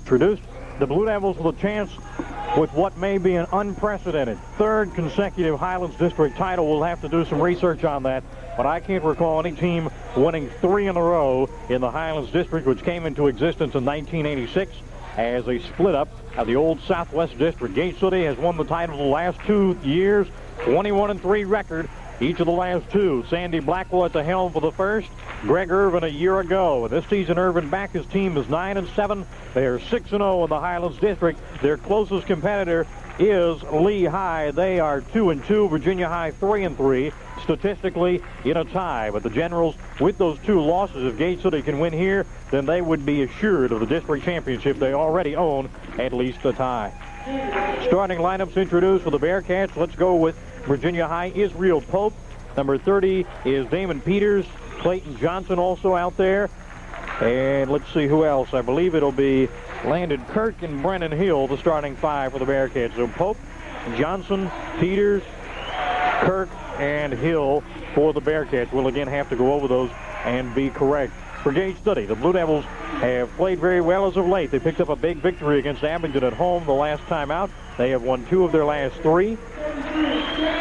introduced. The Blue Devils with a chance with what may be an unprecedented third consecutive Highlands District title. We'll have to do some research on that, but I can't recall any team winning 3 in a row in the Highlands District, which came into existence in 1986 as a split up of the old Southwest District. Gate City has won the title the last 2 years, 21-3 record each of the last 2. Sandy Blackwell at the helm for the first. Greg Irvin a year ago. And this season, Irvin back. His team is 9-7. They are 6-0 in the Highlands District. Their closest competitor is Lehigh. They are 2-2. Virginia High 3-3. Statistically in a tie. But the Generals, with those 2 losses, if Gate City can win here, then they would be assured of the district championship. They already own at least a tie. Starting lineups introduced for the Bearcats. Let's go with Virginia High. Israel Pope. Number 30 is Damon Peters. Clayton Johnson also out there. And let's see who else. I believe it'll be Landon Kirk and Brennan Hill, the starting 5 for the Bearcats. So Pope, Johnson, Peters, Kirk, and Hill for the Bearcats. We'll again have to go over those and be correct. For Gate City, the Blue Devils have played very well as of late. They picked up a big victory against Abingdon at home the last time out. They have won 2 of their last 3,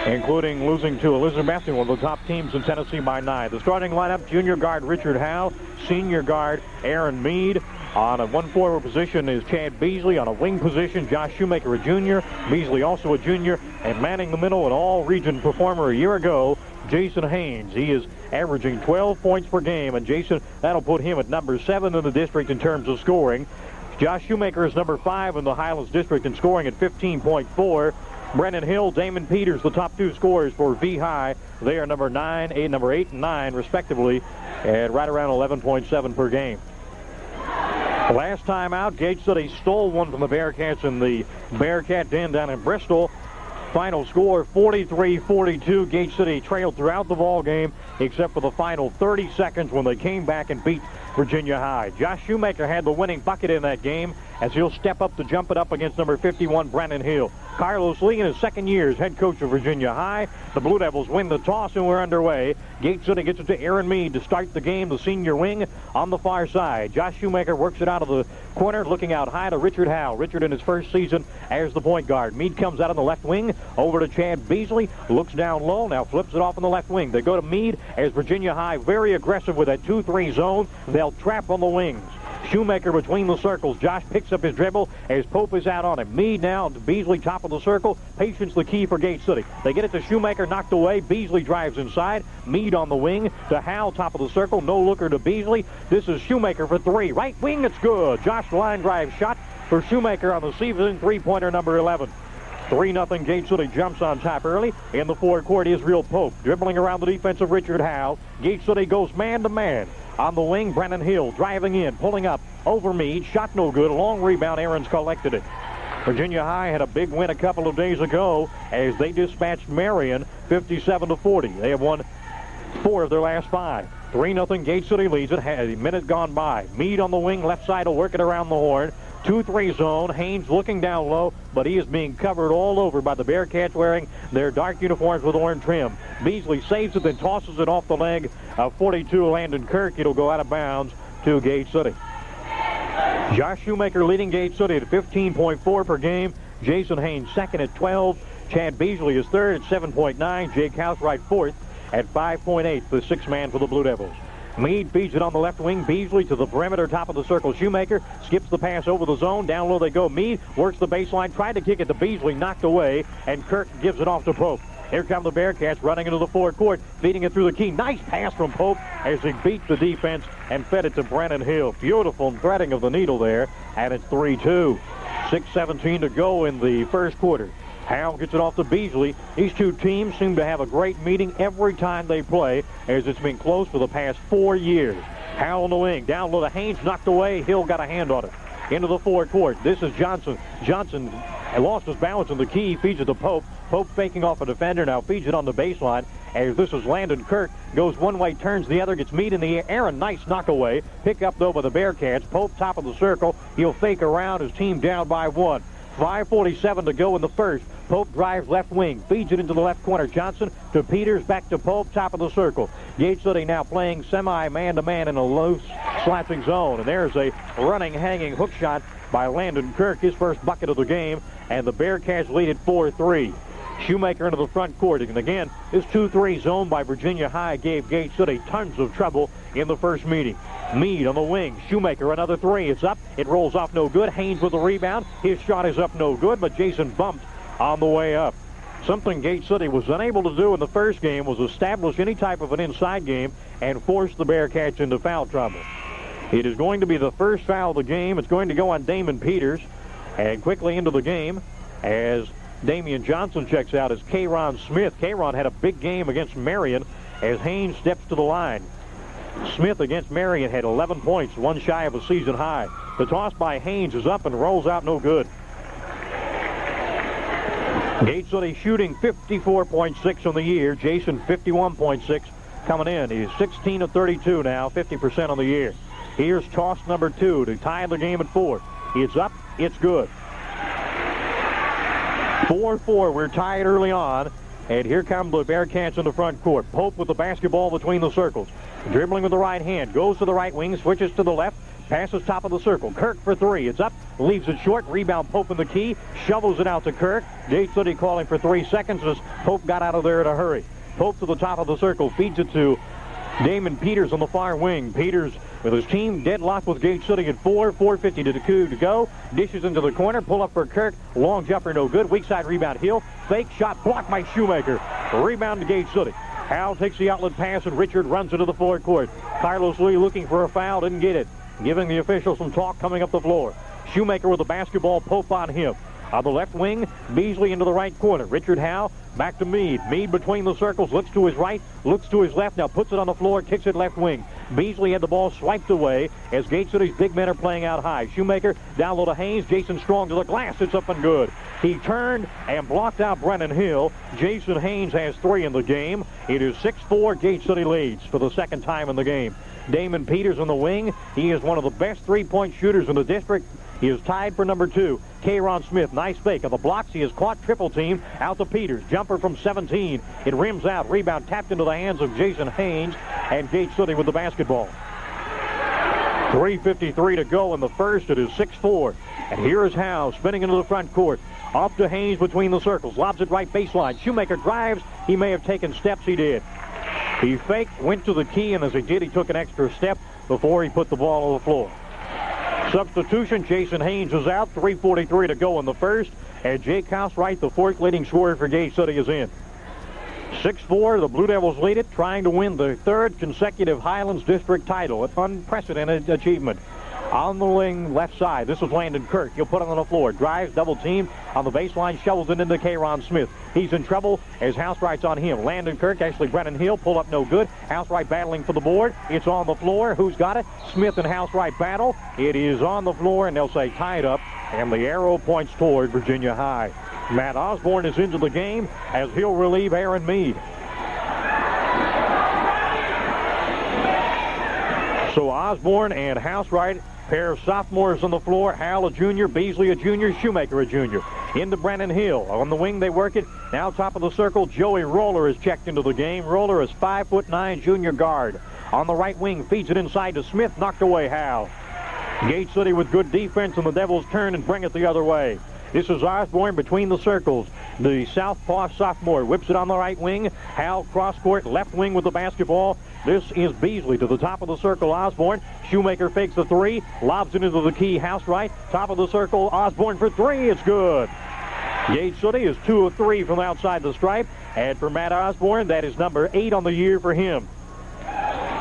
including losing to Elizabethton, one of the top teams in Tennessee, by 9. The starting lineup: junior guard Richard Howe, senior guard Aaron Mead. On a 1 forward position is Chad Beasley. On a wing position, Josh Shoemaker, a junior. Beasley also a junior. And manning the middle, an all-region performer a year ago, Jason Haynes. He is averaging 12 points per game, and Jason, that'll put him at number 7 in the district in terms of scoring. Josh Shoemaker is number 5 in the Highlands District in scoring at 15.4. Brennan Hill, Damon Peters, the top 2 scorers for V-High. They are number 8 and 9, respectively, and right around 11.7 per game. Last time out, Gate City stole one from the Bearcats in the Bearcat Den down in Bristol. Final score, 43-42. Gate City trailed throughout the ball game, except for the final 30 seconds when they came back and beat Virginia High. Josh Shoemaker had the winning bucket in that game as he'll step up to jump it up against number 51, Brennan Hill. Carlos Lee in his second year as head coach of Virginia High. The Blue Devils win the toss and we're underway. Gate City gets it to Aaron Mead to start the game, the senior wing on the far side. Josh Shoemaker works it out of the corner, looking out high to Richard Howe. Richard in his first season as the point guard. Mead comes out on the left wing, over to Chad Beasley, looks down low, now flips it off on the left wing. They go to Mead as Virginia High very aggressive with that 2-3 zone. They'll trap on the wings. Shoemaker between the circles. Josh picks up his dribble as Pope is out on him. Mead now to Beasley, top of the circle. Patience the key for Gate City. They get it to Shoemaker, knocked away. Beasley drives inside. Mead on the wing to Howe, top of the circle. No looker to Beasley. This is Shoemaker for 3. Right wing, it's good. Josh line drive shot for Shoemaker on the season. 3-pointer number 11. 3-0 Gate City jumps on top early. In the forecourt, Israel Pope dribbling around the defense of Richard Howe. Gate City goes man-to-man. On the wing, Brennan Hill driving in, pulling up over Mead. Shot no good. A long rebound. Aaron's collected it. Virginia High had a big win a couple of days ago as they dispatched Marion 57-40. They have won 4 of their last 5. 3-0 Gate City leads it. Had a minute gone by. Mead on the wing, left side will work it around the horn. 2-3 zone. Haynes looking down low, but he is being covered all over by the Bearcats wearing their dark uniforms with orange trim. Beasley saves it, then tosses it off the leg of 42 Landon Kirk. It'll go out of bounds to Gate City. Josh Shoemaker leading Gate City at 15.4 per game. Jason Haynes second at 12. Chad Beasley is third at 7.9. Jake Housewright fourth at 5.8, the 6th man for the Blue Devils. Mead feeds it on the left wing. Beasley to the perimeter, top of the circle. Shoemaker skips the pass over the zone. Down low they go. Mead works the baseline, tried to kick it to Beasley, knocked away, and Kirk gives it off to Pope. Here come the Bearcats running into the forecourt, feeding it through the key. Nice pass from Pope as he beat the defense and fed it to Brennan Hill. Beautiful threading of the needle there, and it's 3-2. 6:17 to go in the first quarter. Howe gets it off to Beasley. These two teams seem to have a great meeting every time they play, as it's been close for the past 4 years. Howe on the wing. Down low to Haynes, knocked away. Hill got a hand on it. Into the forecourt. This is Johnson. Johnson lost his balance in the key. Feeds it to Pope. Pope faking off a defender. Now feeds it on the baseline. As this is Landon Kirk. Goes one way, turns the other. Gets Mead in the air. A nice knockaway. Pick up, though, by the Bearcats. Pope top of the circle. He'll fake around. His team down by 1. 5:47 to go in the first. Pope drives left wing, feeds it into the left corner. Johnson to Peters, back to Pope, top of the circle. Gate City now playing semi-man-to-man in a loose, slapping zone. And there's a running, hanging hook shot by Landon Kirk, his first bucket of the game, and the Bearcats lead at 4-3. Shoemaker into the front court. And again, this 2-3 zone by Virginia High gave Gate City tons of trouble in the first meeting. Meade on the wing. Shoemaker, another three. It's up. It rolls off no good. Haynes with the rebound. His shot is up no good, but Jason bumped on the way up. Something Gate City was unable to do in the first game was establish any type of an inside game and force the Bearcats into foul trouble. It is going to be the first foul of the game. It's going to go on Damon Peters. And quickly into the game as Damian Johnson checks out as Kayron Smith. Kayron had a big game against Marion as Haynes steps to the line. Smith against Marion had 11 points, one shy of a season high. The toss by Haynes is up and rolls out no good. Gate City shooting 54.6 on the year. Jason 51.6 coming in. He's 16 of 32 now, 50% on the year. Here's toss number 2 to tie the game at 4. It's up, it's good. 4-4, we're tied early on, and here come the Bearcats in the front court. Pope with the basketball between the circles. Dribbling with the right hand, goes to the right wing, switches to the left, passes top of the circle. Kirk for 3, it's up, leaves it short, rebound Pope in the key, shovels it out to Kirk. Gate City calling for 3 seconds as Pope got out of there in a hurry. Pope to the top of the circle, feeds it to Damon Peters on the far wing. Peters with his team deadlocked with Gate City at 4:50 to go. Dishes into the corner, pull up for Kirk. Long jumper, no good. Weak side rebound, Hill. Fake shot blocked by Shoemaker. Rebound to Gate City. Howell takes the outlet pass and Richard runs into the floor court. Carlos Lee looking for a foul, didn't get it. Giving the officials some talk coming up the floor. Shoemaker with the basketball, Pope on him. On the left wing, Beasley into the right corner. Richard Howe back to Meade. Meade between the circles, looks to his right, looks to his left, now puts it on the floor, kicks it left wing. Beasley had the ball swiped away as Gate City's big men are playing out high. Shoemaker down low to Haynes. Jason Strong to the glass. It's up and good. He turned and blocked out Brennan Hill. Jason Haynes has 3 in the game. It is 6-4. Gate City leads for the second time in the game. Damon Peters on the wing. He is one of the best three-point shooters in the district. He is tied for number 2. Kayron Smith, nice fake on the blocks. He is caught triple team out to Peters. Jumper from 17. It rims out. Rebound tapped into the hands of Jason Haynes, and Gate City with the basketball. 3:53 to go in the first. It is 6-4. And here is Howe spinning into the front court. Off to Haynes between the circles. Lobs it right baseline. Shoemaker drives. He may have taken steps. He did. He faked, went to the key, and as he did, he took an extra step before he put the ball on the floor. Substitution, Jason Haynes is out. 3:43 to go in the first. And Jake Housewright, the 4th leading scorer for Gate City, is in. 6-4, the Blue Devils lead it, trying to win the 3rd consecutive Highlands District title. An unprecedented achievement. On the wing, left side, this is Landon Kirk. He'll put it on the floor. Drives, double team on the baseline, shovels it into Kayron Smith. He's in trouble as Housewright's on him. Landon Kirk, actually Brennan Hill, pull up no good. Housewright battling for the board. It's on the floor. Who's got it? Smith and Housewright battle. It is on the floor, and they'll say tied up, and the arrow points toward Virginia High. Matt Osborne is into the game as he'll relieve Aaron Meade. So Osborne and Housewright, pair of sophomores on the floor. Howell a junior, Beasley a junior, Shoemaker a junior. Into Brennan Hill. On the wing they work it. Now top of the circle, Joey Roller is checked into the game. Roller is 5'9" junior guard. On the right wing, feeds it inside to Smith, knocked away Howell. Gate City with good defense, and the Devils turn and bring it the other way. This is Osborne between the circles. The southpaw sophomore whips it on the right wing. Howell cross court, left wing with the basketball. This is Beasley to the top of the circle, Osborne. Shoemaker fakes the 3, lobs it into the key, Housewright. Top of the circle, Osborne for 3, it's good. Gate City is 2 of 3 from outside the stripe. And for Matt Osborne, that is number 8 on the year for him.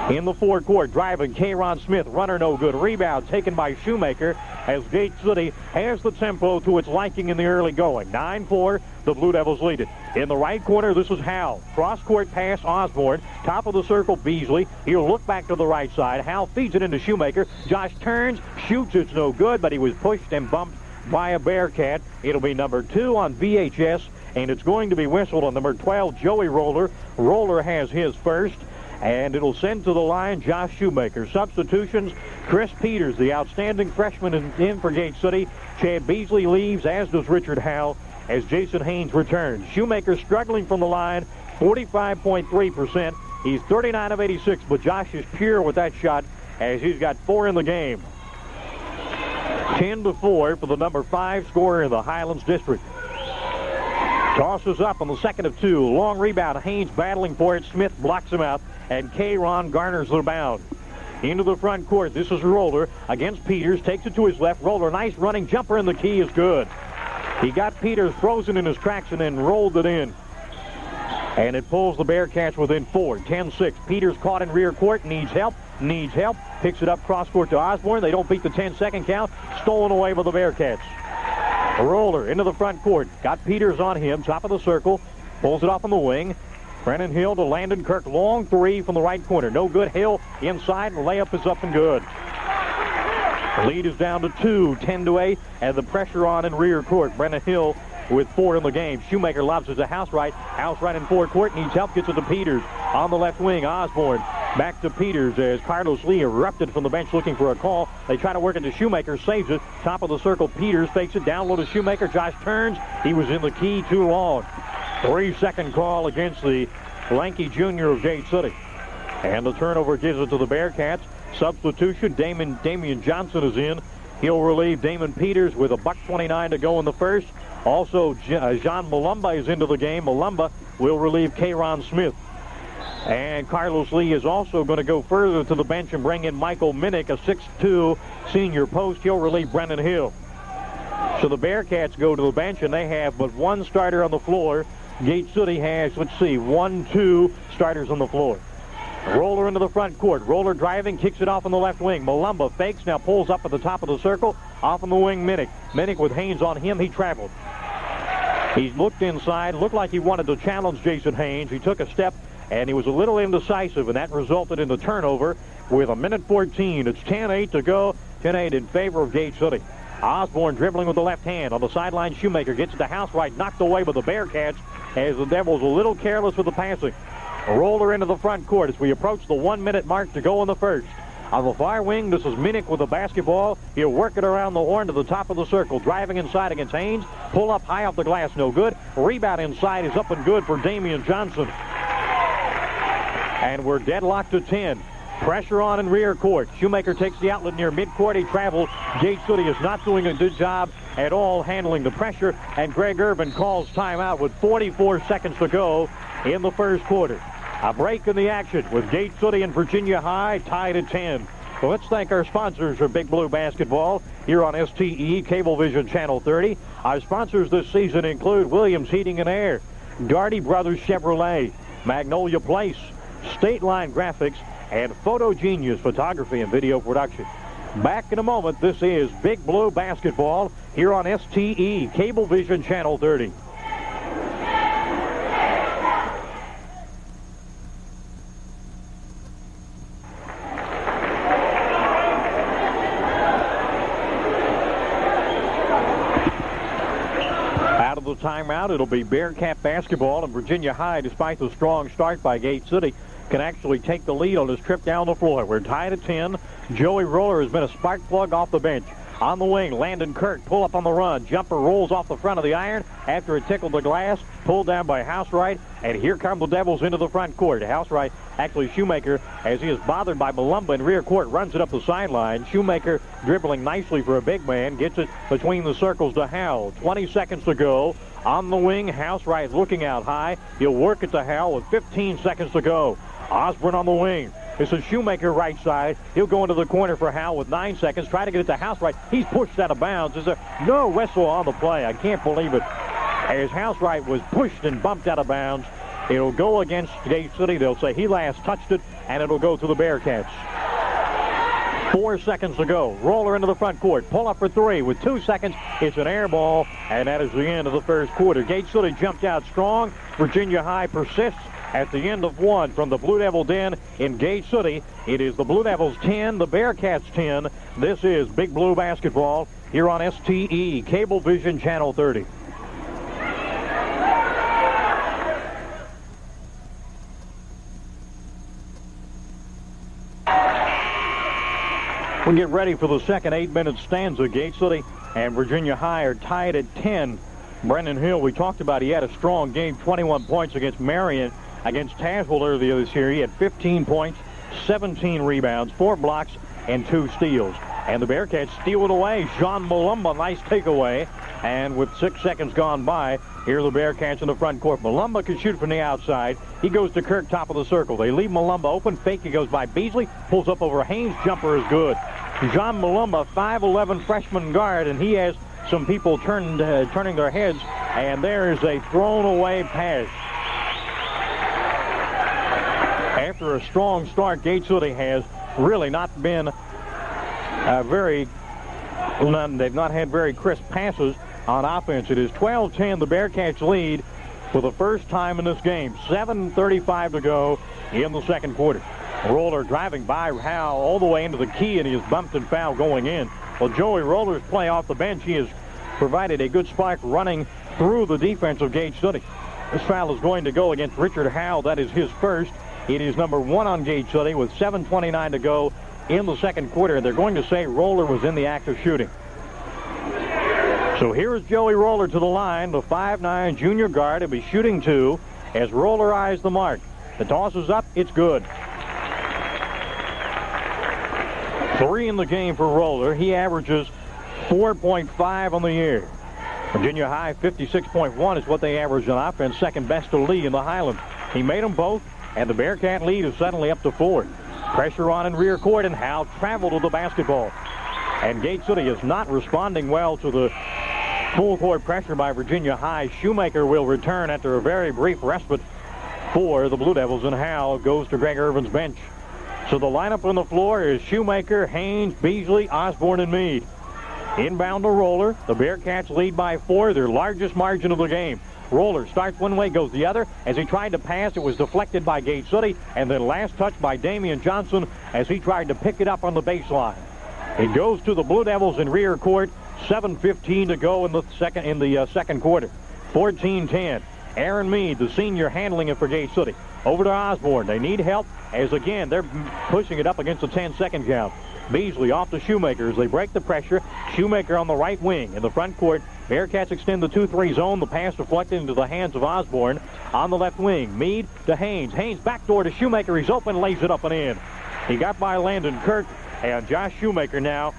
In the forecourt, driving Kayron Smith, runner no good. Rebound taken by Shoemaker as Gate City has the tempo to its liking in the early going. 9-4, the Blue Devils lead it. In the right corner, this is Howell. Cross-court pass, Osborne. Top of the circle, Beasley. He'll look back to the right side. Howell feeds it into Shoemaker. Josh turns, shoots, it's no good, but he was pushed and bumped by a Bearcat. It'll be number 2 on VHS, and it's going to be whistled on number 12, Joey Roller. Roller has his first. And it'll send to the line Josh Shoemaker. Substitutions, Chris Peters, the outstanding freshman, in for Gate City. Chad Beasley leaves, as does Richard Howell, as Jason Haynes returns. Shoemaker struggling from the line, 45.3%. He's 39 of 86, but Josh is pure with that shot as he's got 4 in the game. 10-4 for the number 5 scorer in the Highlands District. Tosses up on the second of 2. Long rebound. Haynes battling for it. Smith blocks him out, and K-Ron garners the rebound. Into the front court. This is Roller against Peters. Takes it to his left. Roller, nice running jumper, and the key is good. He got Peters frozen in his tracks and then rolled it in. And it pulls the Bearcats within 4. 10-6. Peters caught in rear court. Needs help. Picks it up cross court to Osborne. They don't beat the 10-second count. Stolen away by the Bearcats. Roller into the front court. Got Peters on him. Top of the circle. Pulls it off on the wing. Brennan Hill to Landon Kirk. Long three from the right corner. No good. Hill inside. Layup is up and good. The lead is down to 2. 10-8. And the pressure on in rear court. Brennan Hill with 4 in the game. Shoemaker lobs it to Housewright. Housewright in forecourt. Needs help. Gets it to Peters. On the left wing, Osborne. Back to Peters as Carlos Lee erupted from the bench looking for a call. They try to work it to Shoemaker. Saves it. Top of the circle. Peters fakes it. Down low to Shoemaker. Josh turns. He was in the key too long. 3-second call against the lanky junior of Gate City. And the turnover gives it to the Bearcats. Substitution. Damian Johnson is in. He'll relieve Damon Peters with $1:29 to go in the first. Also, John Malumba is into the game. Malumba will relieve K-Ron Smith. And Carlos Lee is also going to go further to the bench and bring in Michael Minnick, a 6'2 senior post. He'll relieve Brennan Hill. So the Bearcats go to the bench, and they have but one starter on the floor. Gate City has, 1-2 starters on the floor. Roller into the front court. Roller driving, kicks it off on the left wing. Malumba fakes, now pulls up at the top of the circle. Off on the wing, Minnick. Minnick with Haynes on him. He traveled. He looked inside, looked like he wanted to challenge Jason Haynes. He took a step, and he was a little indecisive, and that resulted in the turnover with 1:14. It's 10-8 to go. 10-8 in favor of Gate City. Osborne dribbling with the left hand. On the sideline, Shoemaker gets it to Housewright. Knocked away by the Bearcats as the Devils a little careless with the passing. A roller into the front court as we approach the 1-minute mark to go in the first. On the far wing, this is Minnick with the basketball. He'll work it around the horn to the top of the circle. Driving inside against Haynes. Pull up high off the glass, no good. Rebound inside is up and good for Damian Johnson. And we're deadlocked to 10. Pressure on in rear court. Shoemaker takes the outlet near midcourt. He travels. Gate City is not doing a good job at all handling the pressure. And Greg Urban calls timeout with 44 seconds to go in the first quarter. A break in the action with Gate City and Virginia High tied at 10. So let's thank our sponsors for Big Blue Basketball here on STE Cablevision Channel 30. Our sponsors this season include Williams Heating and Air, Darty Brothers Chevrolet, Magnolia Place, State Line Graphics, and Photo Genius Photography and Video Production. Back in a moment. This is Big Blue Basketball here on STE Cablevision Channel 30. Timeout. It'll be Bearcat basketball, and Virginia High, despite the strong start by Gate City, can actually take the lead on his trip down the floor. We're tied at 10. Joey Roller has been a spark plug off the bench. On the wing, Landon Kirk pull up on the run. Jumper rolls off the front of the iron after it tickled the glass. Pulled down by Housewright, and here come the Devils into the front court. Housewright, actually Shoemaker, as he is bothered by Malumba in rear court, runs it up the sideline. Shoemaker dribbling nicely for a big man, gets it between the circles to Howell. 20 seconds to go. On the wing, Housewright looking out high. He'll work it to Howell with 15 seconds to go. Osborne on the wing. This is Shoemaker right side. He'll go into the corner for Howell with 9 seconds. Try to get it to Housewright. He's pushed out of bounds. Is there no whistle on the play? I can't believe it. As Housewright was pushed and bumped out of bounds, it'll go against Gate City. They'll say he last touched it, and it'll go to the Bearcats. 4 seconds to go. Roller into the front court. Pull up for 3 with 2 seconds. It's an air ball, and that is the end of the first quarter. Gate City jumped out strong. Virginia High persists at the end of 1 from the Blue Devil Den in Gate City. It is the Blue Devils 10, the Bearcats 10. This is Big Blue Basketball here on STE Cablevision Channel 30. We get ready for the second 8-minute stanza. Gate City and Virginia High are tied at 10. Brendan Hill, we talked about, he had a strong game, 21 points against Marion. Against Tazewell earlier this year, he had 15 points, 17 rebounds, 4 blocks, and 2 steals. And the Bearcats steal it away. John Malumba, nice takeaway. And with 6 seconds gone by, here are the Bearcats in the front court. Malumba can shoot from the outside. He goes to Kirk, top of the circle. They leave Malumba open. Fake, he goes by Beasley. Pulls up over Haynes. Jumper is good. John Malumba, 5'11" freshman guard, and he has some people turning their heads. And there is a thrown away pass. After a strong start, Gate City has really not been they've not had very crisp passes on offense. It is 12-10, the Bearcats lead for the first time in this game. 7:35 to go in the second quarter. Roller driving by Howe all the way into the key, and he is bumped and fouled going in. Well, Joey Roller's play off the bench. He has provided a good spark running through the defense of Gate City. This foul is going to go against Richard Howe. That is his first. It is number 1 on Gate City with 7:29 to go in the second quarter. They're going to say Roller was in the act of shooting. So here is Joey Roller to the line. The 5'9" junior guard will be shooting 2 as Roller eyes the mark. The toss is up. It's good. 3 in the game for Roller. He averages 4.5 on the year. Virginia High 56.1 is what they average on offense. Second best to Lee in the Highlands. He made them both, and the Bearcat lead is suddenly up to 4. Pressure on in rear court, and Howe traveled to the basketball. And Gate City is not responding well to the full court pressure by Virginia High. Shoemaker will return after a very brief respite for the Blue Devils, and Howe goes to Greg Irvin's bench. So the lineup on the floor is Shoemaker, Haynes, Beasley, Osborne, and Meade. Inbound to Roller. The Bearcats lead by 4, their largest margin of the game. Roller starts one way, goes the other. As he tried to pass, it was deflected by Gate City, and then last touch by Damian Johnson as he tried to pick it up on the baseline. It goes to the Blue Devils in rear court. 7:15 to go in the second quarter. 14-10. Aaron Meade, the senior, handling it for Gate City. Over to Osborne. They need help as, again, they're pushing it up against the 10-second count. Beasley off to Shoemaker as they break the pressure. Shoemaker on the right wing. In the front court, Bearcats extend the 2-3 zone. The pass deflected into the hands of Osborne on the left wing. Meade to Haynes. Haynes backdoor to Shoemaker. He's open, lays it up and in. He got by Landon Kirk, and Josh Shoemaker now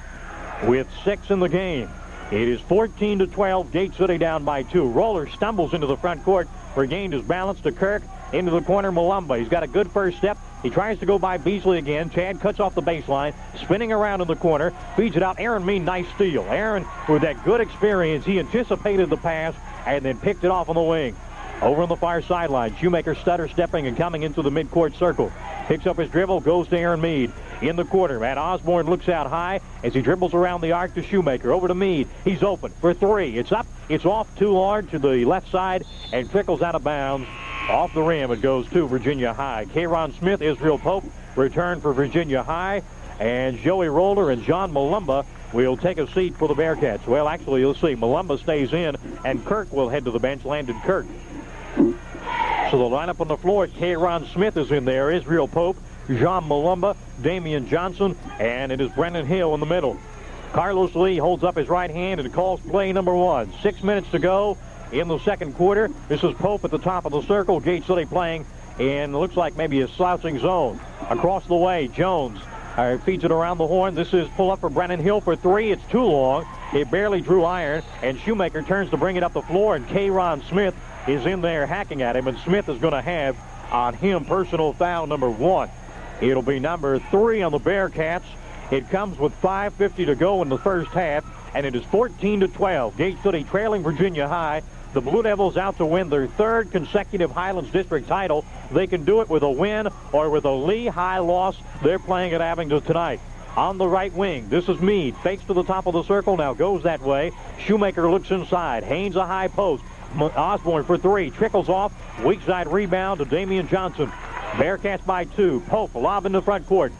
with 6 in the game. It is 14-12. Gate City down by 2. Roller stumbles into the front court, regained his balance to Kirk. Into the corner, Malumba. He's got a good first step. He tries to go by Beasley again. Chad cuts off the baseline, spinning around in the corner, feeds it out. Aaron Meade, nice steal. Aaron, with that good experience, he anticipated the pass and then picked it off on the wing. Over on the far sideline, Shoemaker stutter stepping and coming into the midcourt circle. Picks up his dribble, goes to Aaron Meade. In the corner, Matt Osborne looks out high as he dribbles around the arc to Shoemaker. Over to Meade. He's open for 3. It's up. It's off too hard to the left side and trickles out of bounds. Off the rim, it goes to Virginia High. K'Ron Smith, Israel Pope return for Virginia High. And Joey Roller and John Malumba will take a seat for the Bearcats. Well, actually, you'll see. Malumba stays in, and Kirk will head to the bench. Landon Kirk. So the lineup on the floor, K'Ron Smith is in there. Israel Pope, John Malumba, Damian Johnson, and it is Brendan Hill in the middle. Carlos Lee holds up his right hand and calls play number 1. 6 minutes to go in the second quarter. This is Pope at the top of the circle. Gate City playing in, looks like maybe a slouching zone. Across the way, Jones feeds it around the horn. This is pull up for Brennan Hill for 3. It's too long. It barely drew iron, and Shoemaker turns to bring it up the floor, and K'Ron Smith is in there hacking at him, and Smith is going to have on him personal foul number 1. It'll be number 3 on the Bearcats. It comes with 5:50 to go in the first half, and it is 14-12. Gate City trailing Virginia High. The Blue Devils out to win their 3rd consecutive Highlands District title. They can do it with a win or with a Lee High loss. They're playing at Abingdon tonight. On the right wing, this is Meade. Fakes to the top of the circle, now goes that way. Shoemaker looks inside. Haynes a high post. Osborne for 3. Trickles off. Weak side rebound to Damian Johnson. Bearcats by 2. Pope lob in the front court.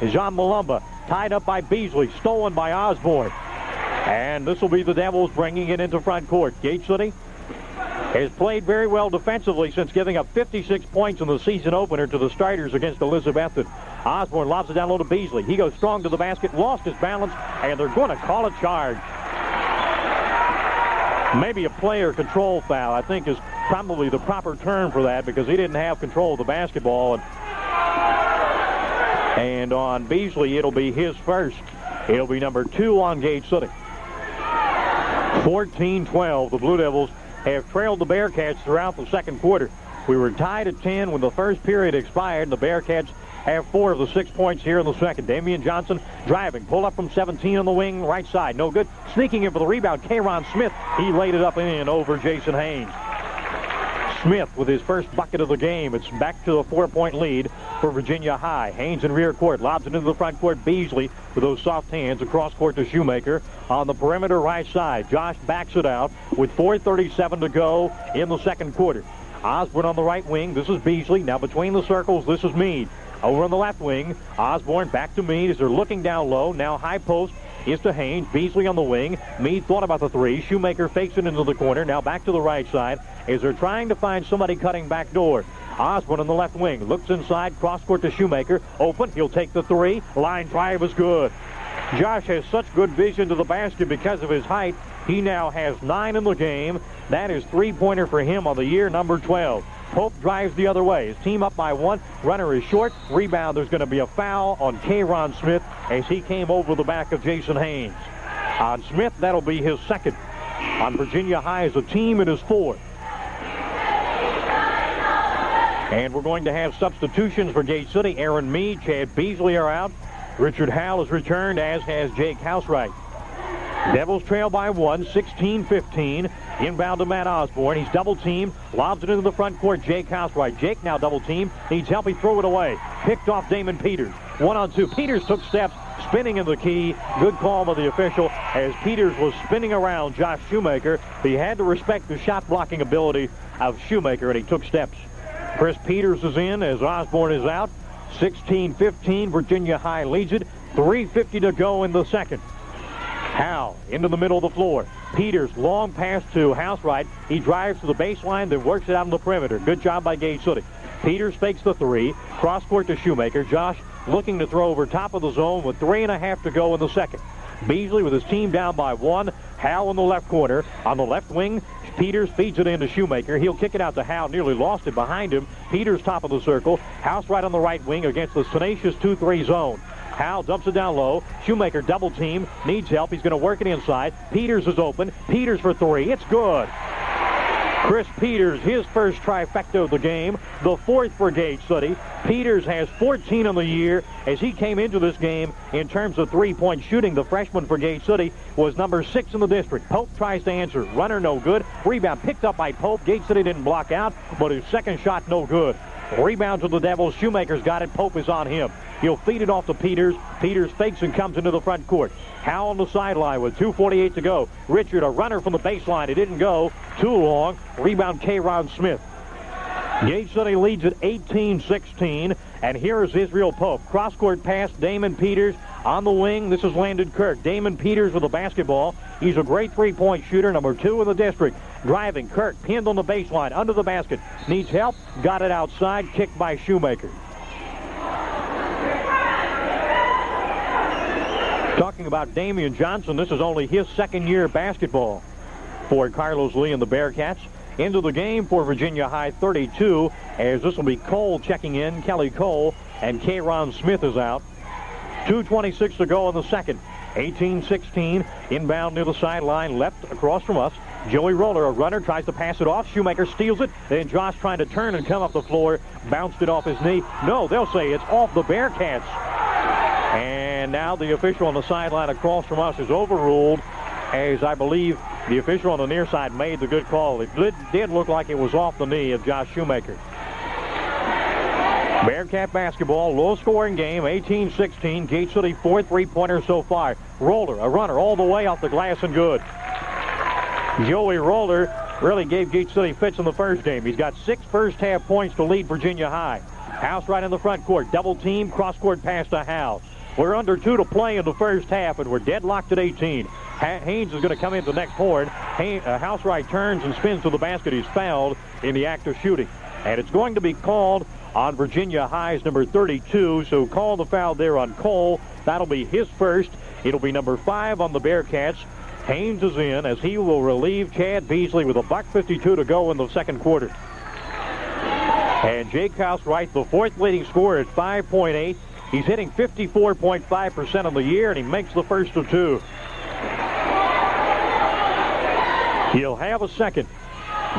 John Malumba tied up by Beasley. Stolen by Osborne. And this will be the Devils bringing it into front court. Gate City has played very well defensively since giving up 56 points in the season opener to the starters against Elizabethton. Osborne lobs it down low to Beasley. He goes strong to the basket, lost his balance, and they're going to call a charge. Maybe a player control foul, I think, is probably the proper term for that, because he didn't have control of the basketball. And on Beasley, it'll be his first. It'll be number 2 on Gate City. 14-12. The Blue Devils have trailed the Bearcats throughout the second quarter. We were tied at 10 when the first period expired. The Bearcats have 4 of the 6 points here in the second. Damian Johnson driving. Pull up from 17 on the wing, right side. No good. Sneaking in for the rebound, Kayron Smith. He laid it up in over Jason Haynes. Smith with his first bucket of the game. It's back to a 4-point lead for Virginia High. Haynes in rear court. Lobs it into the front court. Beasley with those soft hands across court to Shoemaker on the perimeter right side. Josh backs it out with 4:37 to go in the second quarter. Osborne on the right wing. This is Beasley. Now between the circles, this is Meade. Over on the left wing, Osborne back to Meade as they're looking down low. Now high post is to Haynes. Beasley on the wing. Meade thought about the three. Shoemaker fakes it into the corner. Now back to the right side as they're trying to find somebody cutting back door. Osborne on the left wing. Looks inside. Cross court to Shoemaker. Open. He'll take the three. Line drive is good. Josh has such good vision to the basket because of his height. He now has 9 in the game. That is three-pointer for him on the year, number 12. Pope drives the other way. His team up by 1. Runner is short. Rebound. There's going to be a foul on Kayron Smith as he came over the back of Jason Haynes. On Smith, that'll be his second. On Virginia High as a team, it is 4. And we're going to have substitutions for Gate City. Aaron Meade, Chad Beasley are out. Richard Howell has returned, as has Jake Housewright. Devils trail by 1, 16-15. Inbound to Matt Osborne. He's double-teamed. Lobs it into the front court. Jake Housewright. Jake now double-teamed. Needs help. He threw it away. Picked off Damon Peters. 1-on-2. Peters took steps, spinning in the key. Good call by the official as Peters was spinning around Josh Shoemaker. He had to respect the shot-blocking ability of Shoemaker, and he took steps. Chris Peters is in as Osborne is out. 16-15. Virginia High leads it. 3:50 to go in the second. Howe into the middle of the floor. Peters, long pass to Housewright. He drives to the baseline, then works it out on the perimeter. Good job by Gate City. Peters fakes the three. Cross court to Shoemaker. Josh looking to throw over top of the zone with 3.5 to go in the second. Beasley with his team down by 1. Howe in the left corner. On the left wing, Peters feeds it into Shoemaker. He'll kick it out to Howe. Nearly lost it behind him. Peters top of the circle. Housewright on the right wing against the tenacious 2-3 zone. Howe dumps it down low. Shoemaker double team. Needs help. He's going to work it inside. Peters is open. Peters for 3. It's good. Chris Peters, his first trifecta of the game. The 4th for Gate City. Peters has 14 on the year as he came into this game in terms of three-point shooting. The freshman for Gate City was number 6 in the district. Pope tries to answer. Runner no good. Rebound picked up by Pope. Gate City didn't block out, but his second shot no good. Rebound to the Devils. Shoemaker's got it. Pope is on him. He'll feed it off to Peters. Peters fakes and comes into the front court. Howe on the sideline with 2:48 to go. Richard, a runner from the baseline. It didn't go too long. Rebound, Kayron Smith. Gate City leads at 18-16. And here is Israel Pope. Cross-court pass, Damon Peters on the wing. This is Landon Kirk. Damon Peters with the basketball. He's a great three-point shooter, number 2 in the district. Driving, Kirk pinned on the baseline, under the basket. Needs help, got it outside, kicked by Shoemaker. Talking about Damian Johnson, this is only his second year of basketball for Carlos Lee and the Bearcats. Into the game for Virginia High, 32, as this will be Cole checking in, Kelly Cole, and Kayron Smith is out. 2:26 to go in the second. 18-16, inbound near the sideline, left across from us. Joey Roller, a runner, tries to pass it off. Shoemaker steals it. Then Josh trying to turn and come up the floor. Bounced it off his knee. No, they'll say it's off the Bearcats. And now the official on the sideline across from us is overruled, as I believe the official on the near side made the good call. It did look like it was off the knee of Josh Shoemaker. Bearcat basketball, low-scoring game, 18-16. Gate City 4 3-pointers so far. Roller, a runner all the way off the glass and good. Joey Roller really gave Gate City fits in the first game. He's got 6 first-half points to lead Virginia High. House right in the front court. Double team, cross-court pass to House. We're under 2 to play in the first half, and we're deadlocked at 18. Haynes is going to come into the next horn. Housewright turns and spins to the basket. He's fouled in the act of shooting. And it's going to be called on Virginia High's number 32. So call the foul there on Cole. That'll be his first. It'll be number 5 on the Bearcats. Haynes is in as he will relieve Chad Beasley with $1:52 to go in the second quarter. And Jake Housewright, the 4th leading scorer at 5.8. He's hitting 54.5% of the year, and he makes the first of two. He'll have a second.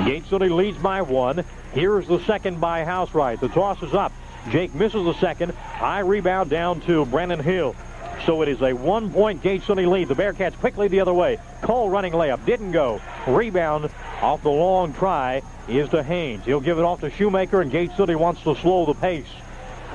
Gate City leads by one. Here's the second by Housewright. The toss is up. Jake misses the second. High rebound down to Brennan Hill. So it is a 1-point Gate City lead. The Bearcats quickly the other way. Cole running layup. Didn't go. Rebound off the long try is to Haynes. He'll give it off to Shoemaker, and Gate City wants to slow the pace.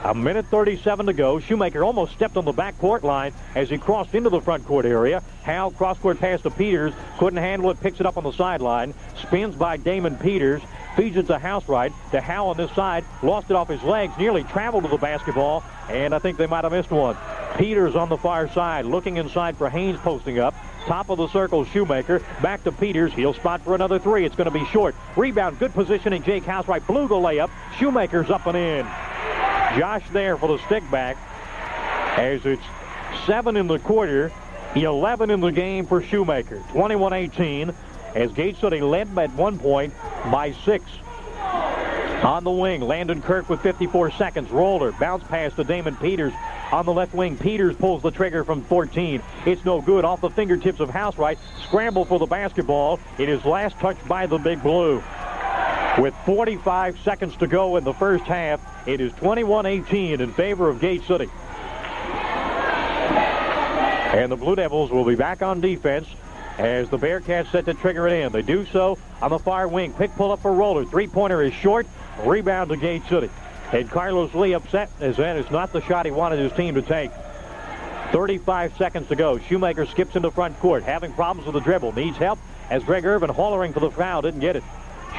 A minute 37 to go. Shoemaker almost stepped on the backcourt line as he crossed into the front court area. Howe cross-court pass to Peters. Couldn't handle it. Picks it up on the sideline. Spins by Damon Peters. Feeds it to Housewright. To Howe on this side. Lost it off his legs. Nearly traveled to the basketball. And I think they might have missed one. Peters on the far side. Looking inside for Haynes posting up. Top of the circle, Shoemaker. Back to Peters. He'll spot for another three. It's going to be short. Rebound. Good positioning. Jake Housewright blew the layup. Shoemaker's up and in. Josh there for the stick back as it's 7 in the quarter, 11 in the game for Shoemaker. 21-18 as Gate City led at 1 point by 6. On the wing, Landon Kirk with 54 seconds. Roller, bounce pass to Damon Peters. On the left wing, Peters pulls the trigger from 14. It's no good. Off the fingertips of Housewright. Scramble for the basketball. It is last touched by the Big Blue. With 45 seconds to go in the first half, it is 21-18 in favor of Gate City. And the Blue Devils will be back on defense as the Bearcats set to trigger it in. They do so on the far wing. Pick pull up for Roller. Three-pointer is short. Rebound to Gate City. And Carlos Lee upset as that is not the shot he wanted his team to take. 35 seconds to go. Shoemaker skips into front court. Having problems with the dribble. Needs help as Greg Irvin hollering for the foul. Didn't get it.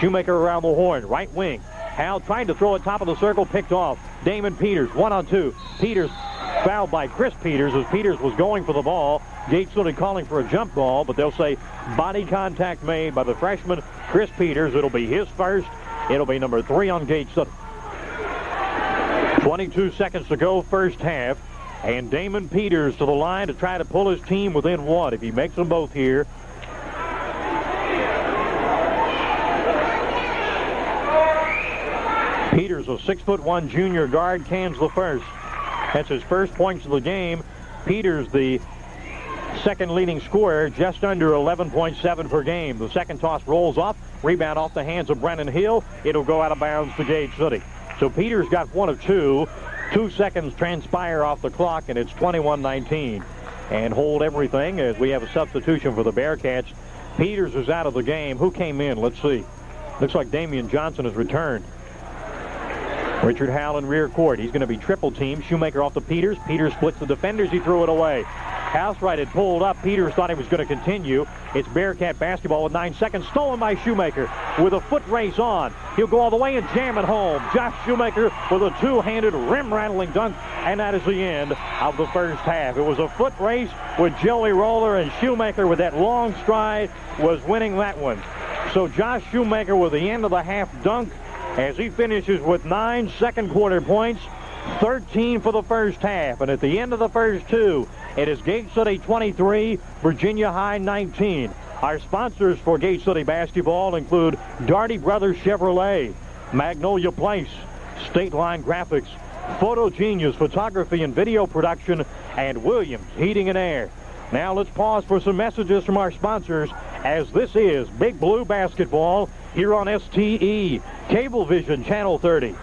Shoemaker around the horn, right wing. Hal trying to throw it top of the circle, picked off. Damon Peters, 1-on-2. Peters fouled by Chris Peters as Peters was going for the ball. Gate City calling for a jump ball, but they'll say body contact made by the freshman Chris Peters. It'll be his first. It'll be number 3 on Gate City. 22 seconds to go, first half. And Damon Peters to the line to try to pull his team within 1. If he makes them both here, Peters, a 6'1" junior guard, cans the first. That's his first points of the game. Peters, the second leading scorer, just under 11.7 per game. The second toss rolls off. Rebound off the hands of Brennan Hill. It'll go out of bounds to Gate City. So Peters got 1 of 2. 2 seconds transpire off the clock, and it's 21-19. And hold everything as we have a substitution for the Bearcats. Peters is out of the game. Who came in? Let's see. Looks like Damian Johnson has returned. Richard Howell in rear court. He's going to be triple teamed. Shoemaker off to Peters. Peters splits the defenders. He threw it away. Housewright had pulled up. Peters thought he was going to continue. It's Bearcat basketball with 9 seconds. Stolen by Shoemaker with a foot race on. He'll go all the way and jam it home. Josh Shoemaker with a two-handed rim-rattling dunk. And that is the end of the first half. It was a foot race with Joey Roller, and Shoemaker with that long stride was winning that one. So Josh Shoemaker with the end of the half dunk as he finishes with 9 second quarter points, 13 for the first half. And at the end of the first 2, it is Gate City 23, Virginia High 19. Our sponsors for Gate City basketball include Darty Brothers Chevrolet, Magnolia Place, State Line Graphics, Photo Genius Photography and Video Production, and Williams Heating and Air. Now let's pause for some messages from our sponsors as this is Big Blue Basketball here on STE, Cablevision Channel 30.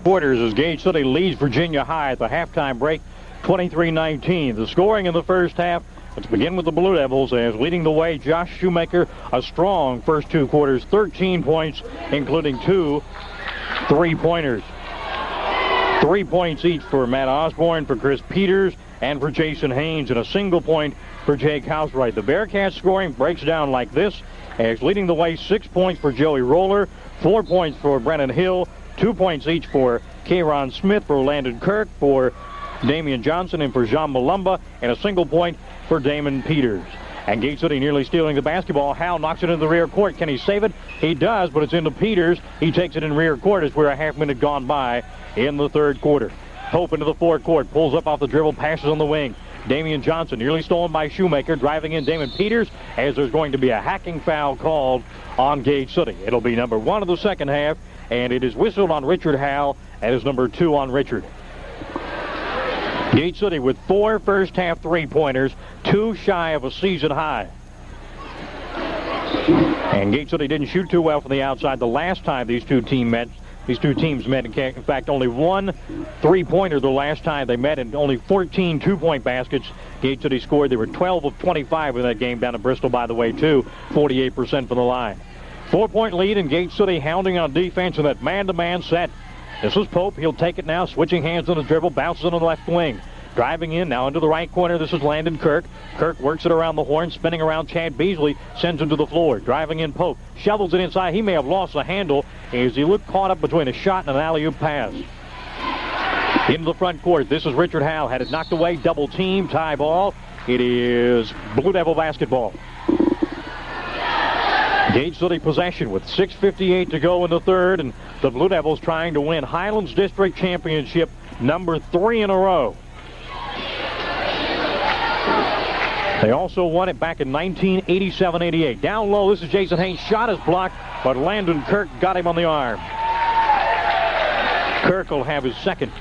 Quarters as Gate City leads Virginia High at the halftime break, 23-19. The scoring in the first half, let's begin with the Blue Devils as leading the way, Josh Shoemaker, a strong first 2 quarters, 13 points, including 2 3-pointers. 3 points each for Matt Osborne, for Chris Peters, and for Jason Haynes, and a single point for Jake Housewright. The Bearcats scoring breaks down like this as leading the way, 6 points for Joey Roller, 4 points for Brennan Hill, 2 points each for Kayron Smith, for Landon Kirk, for Damian Johnson, and for Jean Malumba, and a single point for Damon Peters. And Gate City nearly stealing the basketball. Howe knocks it into the rear court. Can he save it? He does, but it's into Peters. He takes it in rear court as we're a half minute gone by in the third quarter. Hope into the forecourt. Pulls up off the dribble. Passes on the wing. Damian Johnson nearly stolen by Shoemaker. Driving in Damon Peters as there's going to be a hacking foul called on Gate City. It'll be number 1 of the second half. and it is whistled on Richard Howell. That is number 2 on Richard. Gate City with 4 first-half three-pointers, 2 shy of a season high. And Gate City didn't shoot too well from the outside the last time these two teams met. In fact, only 1 three-pointer the last time they met, and only 14 two-point baskets Gate City scored. They were 12 of 25 in that game down in Bristol, by the way, too. 48% from the line. 4-point lead, and Gate City hounding on defense in that man-to-man set. This is Pope. He'll take it now, switching hands on the dribble, bounces on the left wing. Driving in now into the right corner. This is Landon Kirk. Kirk works it around the horn, spinning around Chad Beasley, sends him to the floor. Driving in Pope, shovels it inside. He may have lost the handle as he looked caught up between a shot and an alley-oop pass. Into the front court. This is Richard Howell. Had it knocked away, double team, tie ball. It is Blue Devil basketball. Gate City possession with 6:58 to go in the third, and the Blue Devils trying to win Highlands District Championship number 3 in a row. They also won it back in 1987-88. Down low, this is Jason Haynes. Shot is blocked, but Landon Kirk got him on the arm. Kirk will have his second.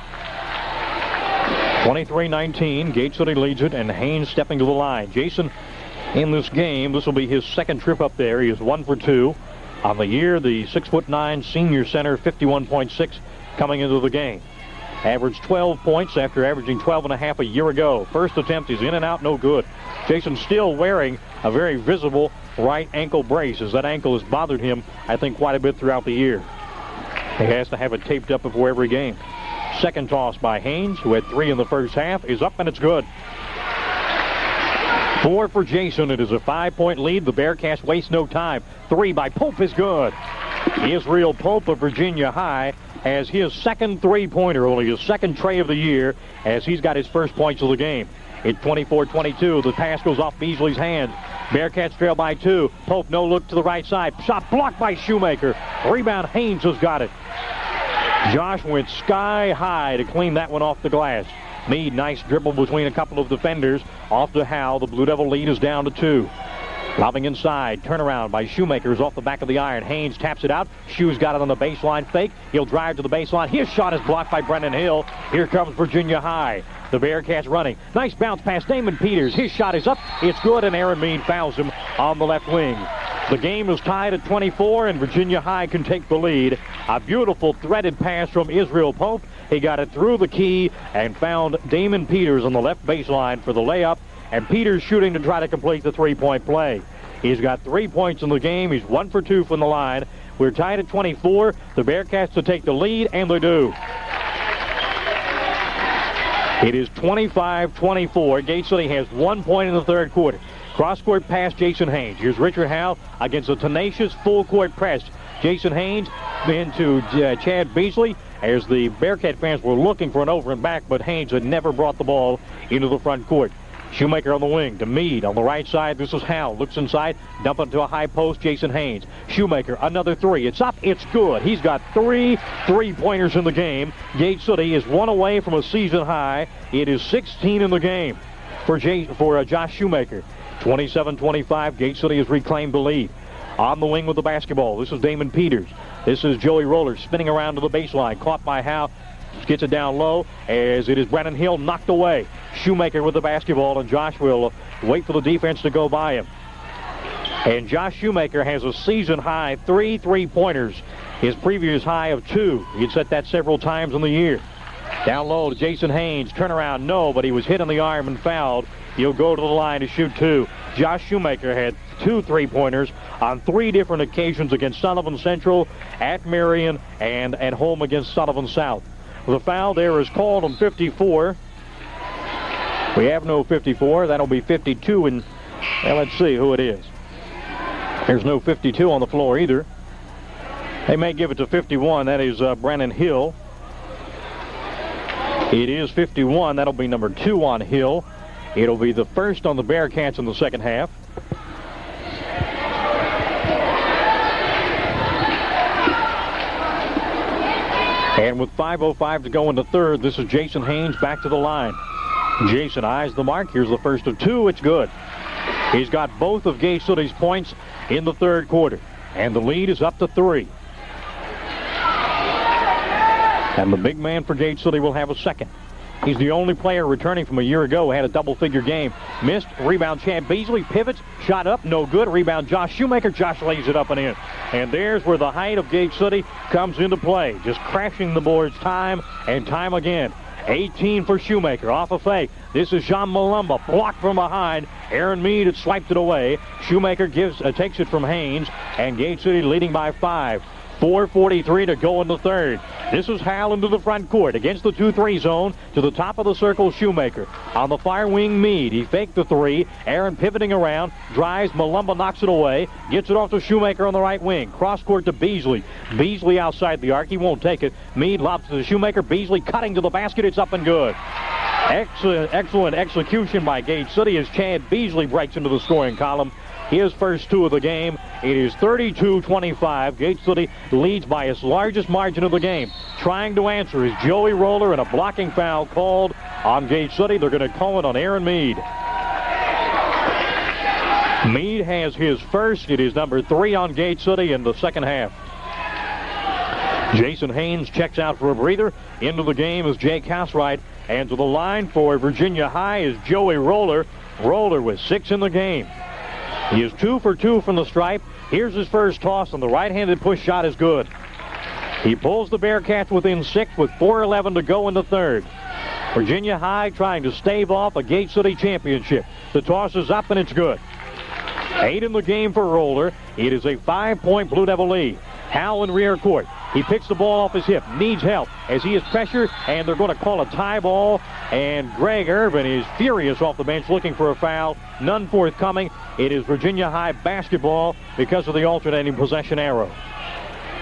23-19, Gate City leads it, and Haynes stepping to the line. Jason in this game, this will be his second trip up there. He is 1 for 2 on the year. The 6'9" senior center, 51.6 coming into the game. Averaged 12 points after averaging 12.5 a year ago. First attempt is in and out, no good. Jason still wearing a very visible right ankle brace, as that ankle has bothered him, I think, quite a bit throughout the year. He has to have it taped up before every game. Second toss by Haynes, who had 3 in the first half, is up, and it's good. 4 for Jason. It is a 5-point lead. The Bearcats waste no time. 3 by Pope is good. Israel Pope of Virginia High has his second three-pointer, only his second tray of the year, as he's got his first points of the game. It's 24-22. The pass goes off Beasley's hands. Bearcats trail by 2. Pope, no look to the right side. Shot blocked by Shoemaker. Rebound, Haynes has got it. Josh went sky high to clean that one off the glass. Meade, nice dribble between a couple of defenders. Off to Howell. The Blue Devil lead is down to 2. Lobbing inside, turnaround by Shoemaker is off the back of the iron. Haynes taps it out. Shoe's got it on the baseline fake. He'll drive to the baseline. His shot is blocked by Brendan Hill. Here comes Virginia High. The Bearcats running. Nice bounce pass. Damon Peters. His shot is up. It's good, and Aaron Meade fouls him on the left wing. The game is tied at 24, and Virginia High can take the lead. A beautiful threaded pass from Israel Pope. He got it through the key and found Damon Peters on the left baseline for the layup. And Peters shooting to try to complete the three-point play. He's got 3 points in the game. He's 1 for 2 from the line. We're tied at 24. The Bearcats to take the lead, and they do. It is 25-24. Gate City has 1 point in the third quarter. Cross-court pass, Jason Haynes. Here's Richard Howell against a tenacious full-court press. Jason Haynes into Chad Beasley, as the Bearcat fans were looking for an over and back, but Haynes had never brought the ball into the front court. Shoemaker on the wing to Meade on the right side. This is Howell. Looks inside. Dump it to a high post. Jason Haynes. Shoemaker, another 3. It's up. It's good. He's got 3 three-pointers in the game. Gate City is 1 away from a season high. It is 16 in the game for Josh Shoemaker. 27-25. Gate City has reclaimed the lead. On the wing with the basketball. This is Damon Peters. This is Joey Roller spinning around to the baseline. Caught by Howell. Gets it down low as it is Brennan Hill knocked away. Shoemaker with the basketball, and Josh will wait for the defense to go by him. And Josh Shoemaker has a season-high 3 three-pointers. His previous high of 2. He'd set that several times in the year. Down low to Jason Haynes. Turnaround, no, but he was hit on the arm and fouled. He'll go to the line to shoot 2. Josh Shoemaker had 2 three-pointers on 3 different occasions against Sullivan Central, at Marion, and at home against Sullivan South. The foul there is called on 54. We have no 54. That'll be 52, and well, let's see who it is. There's no 52 on the floor either. They may give it to 51. That is Brennan Hill. It is 51. That'll be number 2 on Hill. It'll be the first on the Bearcats in the second half. And with 5:05 to go in the third, this is Jason Haynes back to the line. Jason eyes the mark. Here's the first of 2. It's good. He's got both of Gate City's points in the third quarter. And the lead is up to 3. And the big man for Gate City will have a second. He's the only player returning from a year ago who had a double-figure game. Missed. Rebound Chad Beasley. Pivots. Shot up. No good. Rebound Josh Shoemaker. Josh lays it up and in. And there's where the height of Gate City comes into play. Just crashing the boards time and time again. 18 for Shoemaker. Off a fake. This is Jean Malumba. Blocked from behind. Aaron Mead had swiped it away. Shoemaker takes it from Haynes. And Gate City leading by 5. 4:43 to go in the third. This is Hal into the front court against the 2-3 zone. To the top of the circle, Shoemaker. On the far wing, Mead. He faked the three. Aaron pivoting around. Drives. Malumba knocks it away. Gets it off to Shoemaker on the right wing. Cross court to Beasley. Beasley outside the arc. He won't take it. Mead lobs to Shoemaker. Beasley cutting to the basket. It's up and good. Excellent execution by Gate City as Chad Beasley breaks into the scoring column. His first two of the game. It is 32-25. Gate City leads by its largest margin of the game. Trying to answer is Joey Roller, and a blocking foul called on Gate City. They're going to call it on Aaron Mead. Mead has his first. It is number 3 on Gate City in the second half. Jason Haynes checks out for a breather. Into the game is Jake Housewright. And to the line for Virginia High is Joey Roller. Roller with 6 in the game. He is 2 for 2 from the stripe. Here's his first toss, and the right-handed push shot is good. He pulls the Bearcats within 6 with 4:11 to go in the third. Virginia High trying to stave off a Gate City championship. The toss is up, and it's good. 8 in the game for Roller. It is a 5-point Blue Devil lead. Hal in rear court. He picks the ball off his hip, needs help as he is pressured, and they're going to call a tie ball. And Greg Irvin is furious off the bench looking for a foul. None forthcoming. It is Virginia High basketball because of the alternating possession arrow.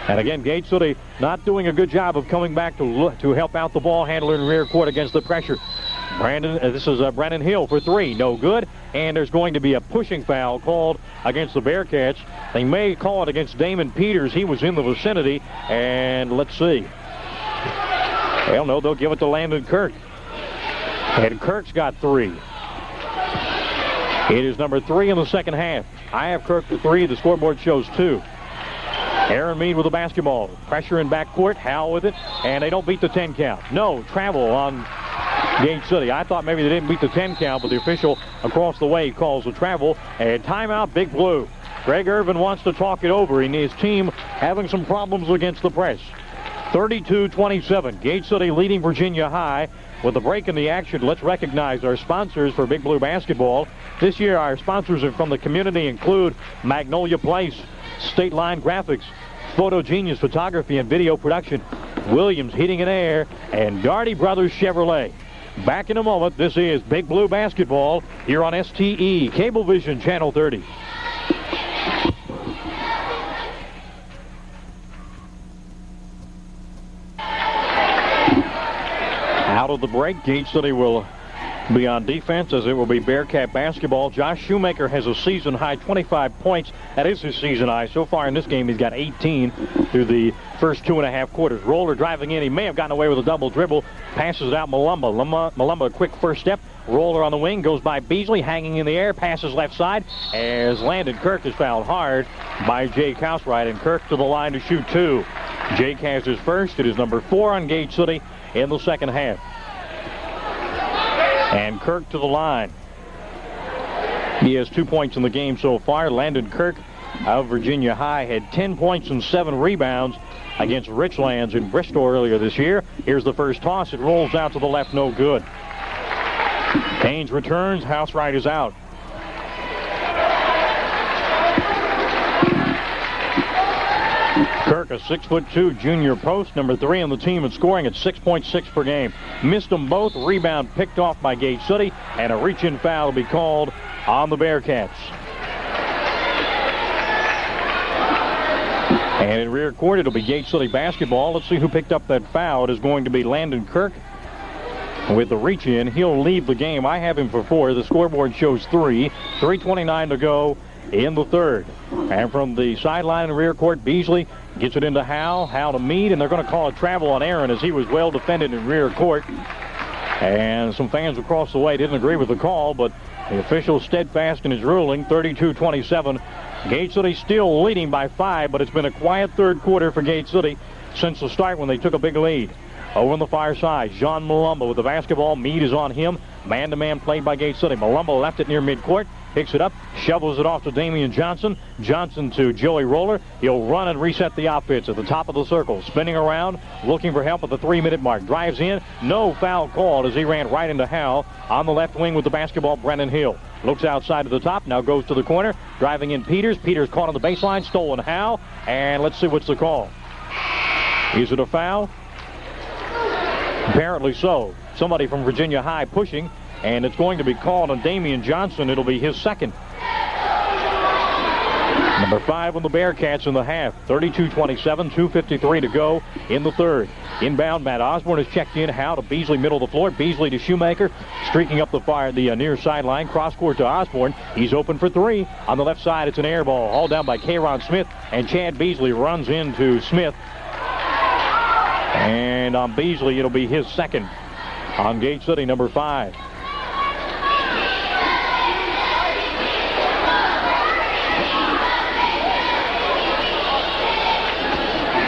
And again, Gate City not doing a good job of coming back to help out the ball handler in rear court against the pressure. This is Brandon Hill for 3. No good. And there's going to be a pushing foul called against the Bearcats. They may call it against Damon Peters. He was in the vicinity. And let's see. Well, no, they'll give it to Landon Kirk. And Kirk's got 3. It is number 3 in the second half. I have Kirk for 3. The scoreboard shows 2. Aaron Mead with the basketball. Pressure in backcourt. Hal with it. And they don't beat the 10 count. No, travel on Gate City. I thought maybe they didn't beat the 10 count, but the official across the way calls the travel. And timeout, Big Blue. Greg Irvin wants to talk it over, and his team having some problems against the press. 32-27. Gate City leading Virginia High. With a break in the action, let's recognize our sponsors for Big Blue basketball. This year, our sponsors are from the community include Magnolia Place, State Line Graphics, Photo Genius Photography and Video Production, Williams Heating and Air, and Darty Brothers Chevrolet. Back in a moment. This is Big Blue basketball here on STE Cablevision Channel 30. Out of the break, Gate City will be on defense as it will be Bearcat basketball. Josh Shoemaker has a season-high 25 points. That is his season high. So far in this game, he's got 18 through the first 2.5 quarters. Roller driving in. He may have gotten away with a double dribble. Passes it out Malumba. Malumba, a quick first step. Roller on the wing. Goes by Beasley, hanging in the air. Passes left side as Landon Kirk is fouled hard by Jake Housewright. And Kirk to the line to shoot 2. Jake has his first. It is number 4 on Gate City in the second half. And Kirk to the line. He has 2 points in the game so far. Landon Kirk of Virginia High had 10 points and 7 rebounds against Richlands in Bristol earlier this year. Here's the first toss. It rolls out to the left. No good. Haynes returns. Housewright is out. Kirk, a 6'2" junior post, number 3 on the team, and scoring at 6.6 per game. Missed them both. Rebound picked off by Gate City, and a reach-in foul will be called on the Bearcats. And in rear court, it'll be Gate City basketball. Let's see who picked up that foul. It is going to be Landon Kirk with the reach-in. He'll leave the game. I have him for 4. The scoreboard shows 3. 3:29 to go in the third. And from the sideline in rear court, Beasley gets it into Hal to Mead, and they're going to call a travel on Aaron as he was well defended in rear court. And some fans across the way didn't agree with the call, but the official steadfast in his ruling. 32-27. Gate City still leading by 5, but it's been a quiet third quarter for Gate City since the start when they took a big lead. Over on the far side, John Malumba with the basketball. Meade is on him. Man-to-man played by Gate City. Malumba left it near midcourt. Picks it up, shovels it off to Damian Johnson. Johnson to Joey Roller. He'll run and reset the offense at the top of the circle. Spinning around, looking for help at the 3-minute mark. Drives in, no foul called as he ran right into Howell. On the left wing with the basketball, Brennan Hill. Looks outside to the top, now goes to the corner. Driving in Peters. Peters caught on the baseline, stolen Howell. And let's see what's the call. Is it a foul? Apparently so. Somebody from Virginia High pushing. And it's going to be called on Damian Johnson. It'll be his second. Number 5 on the Bearcats in the half. 32-27, 2:53 to go in the third. Inbound, Matt Osborne has checked in. Howe to Beasley, middle of the floor. Beasley to Shoemaker, streaking up the near sideline. Cross court to Osborne. He's open for 3. On the left side, it's an air ball. All down by K'Ron Smith. And Chad Beasley runs into Smith. And on Beasley, it'll be his second. On Gate City, number 5.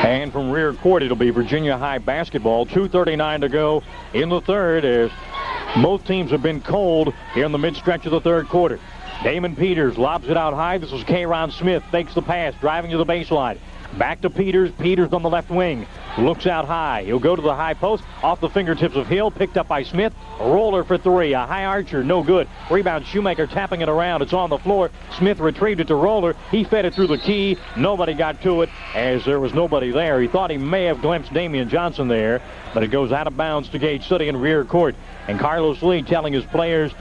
And from rear court, it'll be Virginia High basketball. 2:39 to go in the third as both teams have been cold here in the mid-stretch of the third quarter. Damon Peters lobs it out high. This is K'Ron Smith. Fakes the pass, driving to the baseline. Back to Peters. Peters on the left wing. Looks out high. He'll go to the high post. Off the fingertips of Hill. Picked up by Smith. A roller for 3. A high archer. No good. Rebound Shoemaker tapping it around. It's on the floor. Smith retrieved it to Roller. He fed it through the key. Nobody got to it as there was nobody there. He thought he may have glimpsed Damian Johnson there, but it goes out of bounds to Gate City in rear court. And Carlos Lee telling his players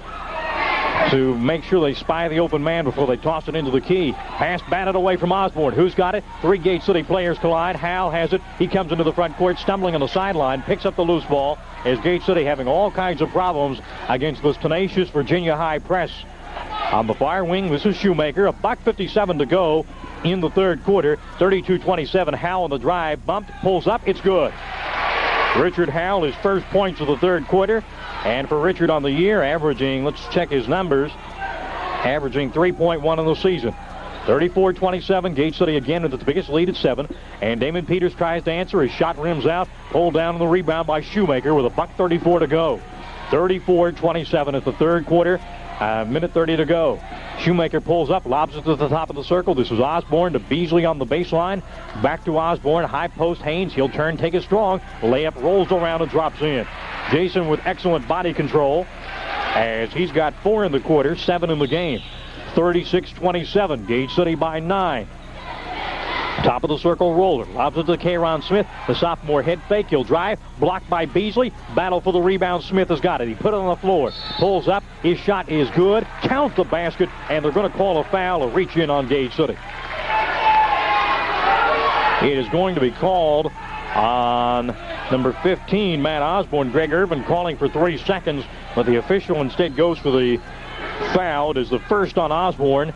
to make sure they spy the open man before they toss it into the key. Pass batted away from Osborne. Who's got it? 3 Gate City players collide. Howell has it. He comes into the front court, stumbling on the sideline, picks up the loose ball as Gate City having all kinds of problems against this tenacious Virginia High press. On the far wing, this is Shoemaker. $1:57 to go in the third quarter. 32-27. Howell on the drive. Bumped, pulls up. It's good. Richard Howell, his first points of the third quarter. And for Richard on the year, averaging, let's check his numbers, averaging 3.1 in the season. 34-27, Gate City again with the biggest lead at 7. And Damon Peters tries to answer. His shot rims out, pulled down on the rebound by Shoemaker with $1:34 to go. 34-27 at the third quarter. Minute 30 to go. Shoemaker pulls up, lobs it to the top of the circle. This is Osborne to Beasley on the baseline. Back to Osborne, high post Haynes. He'll turn, take it strong. Layup rolls around and drops in. Jason with excellent body control as he's got 4 in the quarter, 7 in the game. 36-27, Gate City by 9. Top of the circle Roller. Lobs it to K'Ron Smith. The sophomore head fake. He'll drive. Blocked by Beasley. Battle for the rebound. Smith has got it. He put it on the floor. Pulls up. His shot is good. Count the basket. And they're going to call a foul or reach in on Gate City. It is going to be called on number 15, Matt Osborne. Greg Irvin calling for 3 seconds. But the official instead goes for the foul. It is the first on Osborne.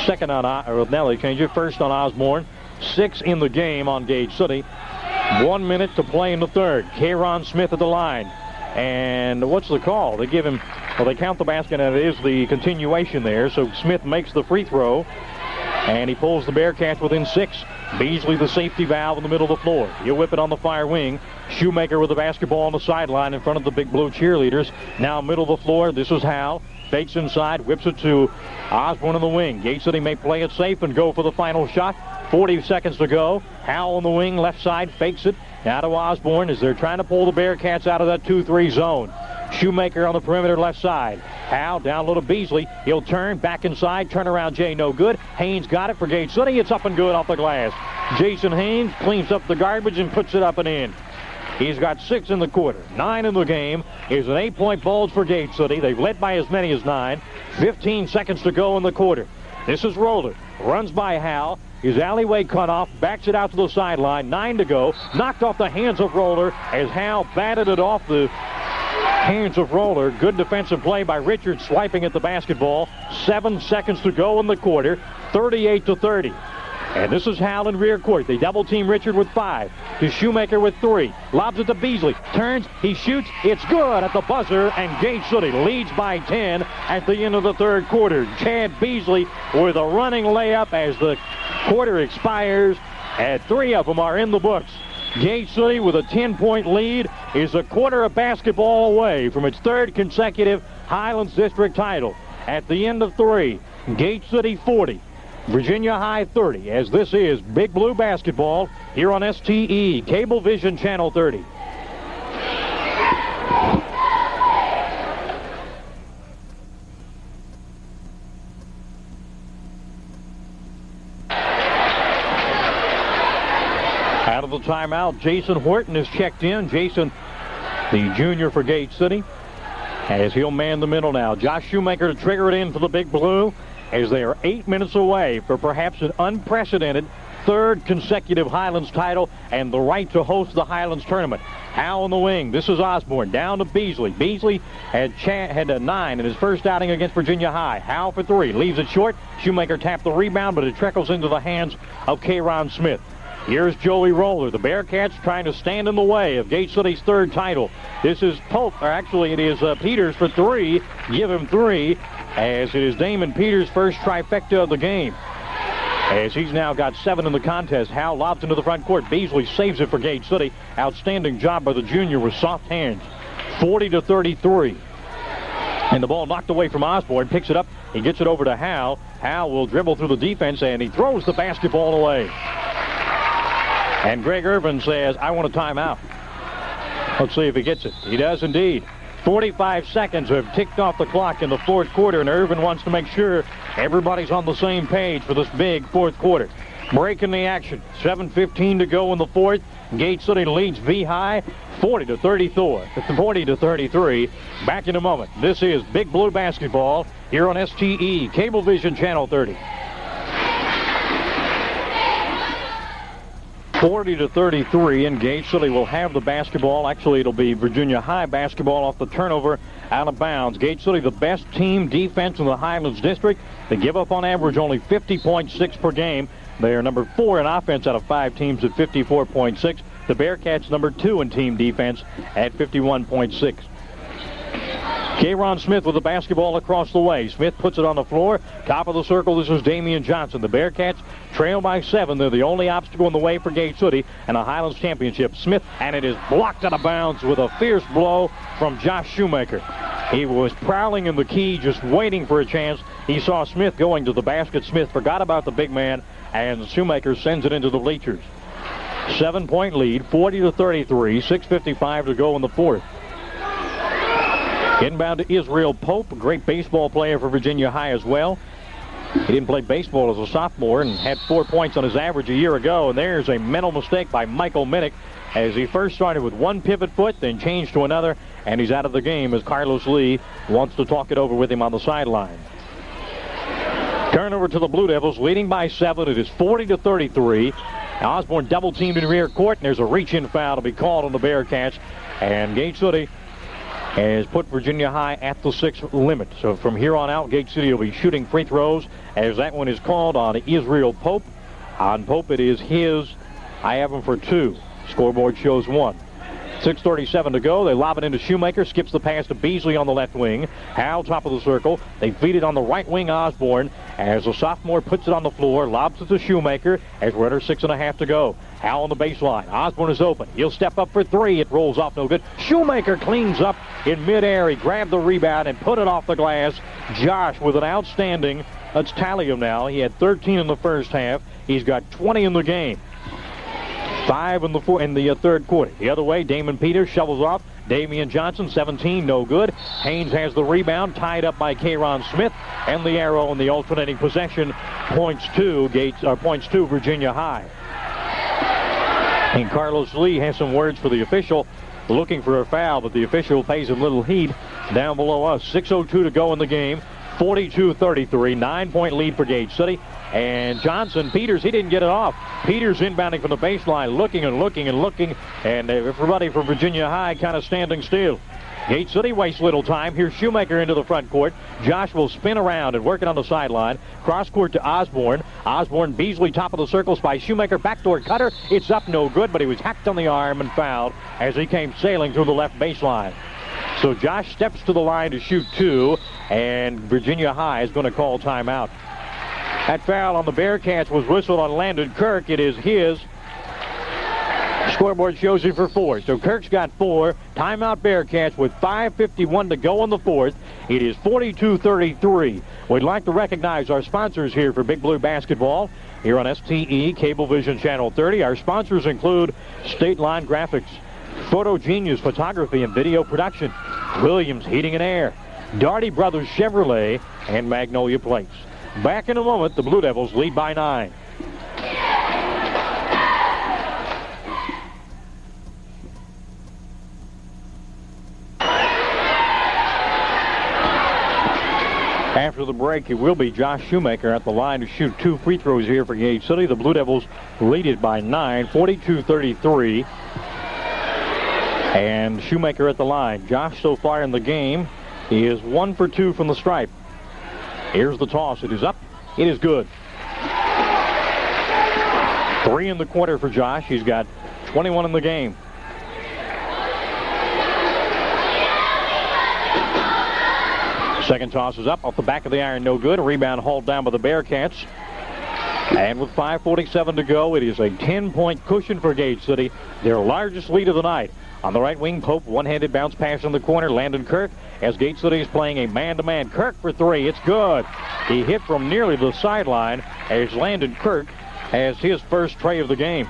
Second on, now they change it. First on Osborne. 6 in the game on Gate City. 1 minute to play in the third. K'Ron Smith at the line. And what's the call? They give him, well, they count the basket, and it is the continuation there. So Smith makes the free throw, and he pulls the Bearcats within 6. Beasley, the safety valve in the middle of the floor. He'll whip it on the far wing. Shoemaker with the basketball on the sideline in front of the big blue cheerleaders. Now middle of the floor. This is Howell. Fakes inside, whips it to Osborne in the wing. Gate City may play it safe and go for the final shot. 40 seconds to go. Howell on the wing, left side, fakes it. Now to Osborne as they're trying to pull the Bearcats out of that 2-3 zone. Shoemaker on the perimeter left side. Howell down low to Beasley. He'll turn back inside. Turnaround Jay no good. Haynes got it for Gate City. It's up and good off the glass. Jason Haynes cleans up the garbage and puts it up and in. He's got 6 in the quarter, 9 in the game. Here's an 8-point bulge for Gate City. They've led by as many as 9. 15 seconds to go in the quarter. This is Roller. Runs by Howell. His alleyway cut off. Backs it out to the sideline. 9 to go. Knocked off the hands of Roller as Howell batted it off the hands of Roller. Good defensive play by Richard swiping at the basketball. 7 seconds to go in the quarter. 38-30. And this is Howell in rear court. They double team Richard with 5. To Shoemaker with 3. Lobs it to Beasley. Turns. He shoots. It's good at the buzzer. And Gate City leads by 10 at the end of the third quarter. Chad Beasley with a running layup as the quarter expires. And 3 of them are in the books. Gate City with a 10-point lead is a quarter of basketball away from its third consecutive Highlands District title. At the end of 3, Gate City 40, Virginia High 30, as this is Big Blue basketball here on STE, Cablevision Channel 30. Out of the timeout, Jason Horton is checked in. Jason, the junior for Gate City, as he'll man the middle now. Josh Shoemaker to trigger it in for the Big Blue, as they are 8 minutes away for perhaps an unprecedented third consecutive Highlands title and the right to host the Highlands tournament. Howe on the wing. This is Osborne down to Beasley. Beasley had a 9 in his first outing against Virginia High. Howe for 3. Leaves it short. Shoemaker tapped the rebound, but it trickles into the hands of K'Ron Smith. Here's Joey Roller. The Bearcats trying to stand in the way of Gate City's third title. This is Pope, or actually it is Peters for 3. Give him 3, as it is Damon Peters' first trifecta of the game, as he's now got 7 in the contest. Howe lobs into the front court. Beasley saves it for Gate City. Outstanding job by the junior with soft hands. 40-33. And the ball knocked away from Osborne. Picks it up. He gets it over to Howe. Howe will dribble through the defense, and he throws the basketball away. And Greg Irvin says, I want a timeout. Let's see if he gets it. He does indeed. 45 seconds have ticked off the clock in the fourth quarter, and Irvin wants to make sure everybody's on the same page for this big fourth quarter. Break in the action. 7:15 to go in the fourth. Gate City leads V-High 40-33. Back in a moment. This is Big Blue basketball here on STE, Cablevision Channel 30. 40-33, and Gate City will have the basketball. Actually, it'll be Virginia High basketball off the turnover out of bounds. Gate City, the best team defense in the Highlands District. They give up on average only 50.6 per game. They are number 4 in offense out of 5 teams at 54.6. The Bearcats number 2 in team defense at 51.6. K'Ron Smith with the basketball across the way. Smith puts it on the floor. Top of the circle, this is Damian Johnson. The Bearcats trail by 7. They're the only obstacle in the way for Gate City and a Highlands championship. Smith, and it is blocked out of bounds with a fierce blow from Josh Shoemaker. He was prowling in the key, just waiting for a chance. He saw Smith going to the basket. Smith forgot about the big man, and Shoemaker sends it into the bleachers. 7-point lead, 40-33, 6:55 to go in the fourth. Inbound to Israel Pope, a great baseball player for Virginia High as well. He didn't play baseball as a sophomore and had 4 points on his average a year ago. And there's a mental mistake by Michael Minnick, as he first started with one pivot foot, then changed to another, and he's out of the game as Carlos Lee wants to talk it over with him on the sideline. Turnover to the Blue Devils, leading by 7. It is 40-33. Osborne double teamed in rear court, and there's a reach-in foul to be called on the Bearcats. And Gate City has put Virginia High at the 6 limit. So from here on out, Gate City will be shooting free throws, as that one is called on Israel Pope. On Pope, it is his. I have him for 2. Scoreboard shows 1. 6:37 to go. They lob it into Shoemaker. Skips the pass to Beasley on the left wing. Howe, top of the circle. They feed it on the right wing, Osborne, as the sophomore puts it on the floor. Lobs it to Shoemaker as we're under 6.5 to go. Howe on the baseline. Osborne is open. He'll step up for 3. It rolls off no good. Shoemaker cleans up in midair. He grabbed the rebound and put it off the glass. Josh with an outstanding, let's tally him now. He had 13 in the first half. He's got 20 in the game. 5 in the third quarter. The other way, Damon Peters shovels off. Damian Johnson, 17, no good. Haynes has the rebound, tied up by K'Ron Smith, and the arrow in the alternating possession points to Virginia High. And Carlos Lee has some words for the official, looking for a foul, but the official pays him little heed down below us. 6:02 to go in the game. 42-33, 9-point lead for Gate City. And Peters, he didn't get it off. Peters inbounding from the baseline, looking, and everybody from Virginia High kind of standing still. Gate City wastes little time. Here's Shoemaker into the front court. Josh will spin around and work it on the sideline. Cross court to Osborne. Osborne, Beasley, top of the circles by Shoemaker. Backdoor cutter. It's up, no good, but he was hacked on the arm and fouled as he came sailing through the left baseline. So Josh steps to the line to shoot 2, and Virginia High is going to call timeout. That foul on the Bearcats was whistled on Landon Kirk. It is his. Scoreboard shows you for 4. So Kirk's got 4. Timeout Bearcats with 5:51 to go in the 4th. It is 42-33. We'd like to recognize our sponsors here for Big Blue Basketball here on STE Cablevision Channel 30. Our sponsors include State Line Graphics, Photo Genius Photography and Video Production, Williams Heating and Air, Darty Brothers Chevrolet, and Magnolia Plates. Back in a moment, the Blue Devils lead by 9. After the break, it will be Josh Shoemaker at the line to shoot 2 free throws here for Gage City. The Blue Devils lead it by 9, 42-33. And Shoemaker at the line. Josh so far in the game is 1 for 2 from the stripe. Here's the toss. It is up. It is good. 3 in the quarter for Josh. He's got 21 in the game. Second toss is up off the back of the iron, no good. A rebound hauled down by the Bearcats. And with 5:47 to go, it is a 10-point cushion for Gage City, their largest lead of the night. On the right wing, Pope, one-handed bounce pass in the corner. Landon Kirk, as Gage City is playing a man-to-man. Kirk for 3. It's good. He hit from nearly the sideline as Landon Kirk has his first tray of the game.